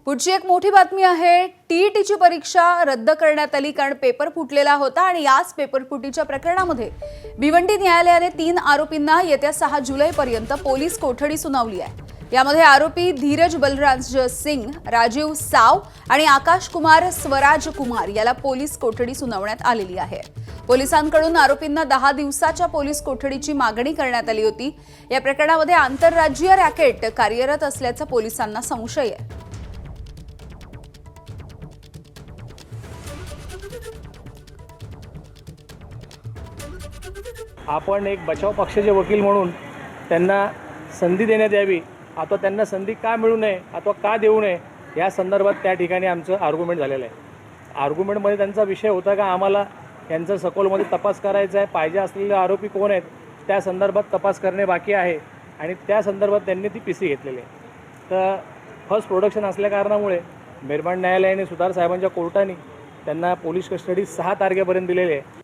पुढची एक मोठी बातमी आहे। टीईटीची परीक्षा रद्द करण्यात आली कारण पेपर फुटलेला होता आणि याच पेपर फुटीच्या प्रकरणामध्ये भिवंडी न्यायालयाने 3 आरोपींना येत्या 6 जुलैपर्यंत पोलीस कोठडी सुनावली आहे। यामध्ये आरोपी धीरज बलराज सिंग, राजीव साव आणि आकाश कुमार स्वराज कुमार याला पोलीस कोठडी सुनावण्यात आलेली आहे। पोलिसांकडून आरोपींना 10 दिवसाच्या पोलीस कोठडीची मागणी करण्यात आली होती। या प्रकरणामध्ये आंतरराज्यीय रॅकेट कार्यरत असल्याचा पोलिसांना संशय आहे। आपण एक बचाव पक्षाचे वकील म्हणून त्यांना संधी देण्यात यावी अथवा त्यांना संधी का मिळू नये अथवा का देऊ नये या संदर्भात त्या ठिकाणी आमचं आर्ग्युमेंट झालेलं आहे। आर्ग्युमेंटमध्ये त्यांचा विषय होता का आम्हाला यांचा सखोलमध्ये तपास करायचा आहे, पाहिजे असलेले आरोपी कोण आहेत त्या संदर्भात तपास करणे बाकी आहे आणि त्या संदर्भात त्यांनी ती पीसी घेतलेली आहे। तर फर्स्ट प्रोडक्शन असल्या कारणामुळे मेहरबान न्यायालयाने सुतार साहेबांच्या कोर्टाने त्यांना पोलीस कस्टडी 6 तारखेपर्यंत दिलेली आहे।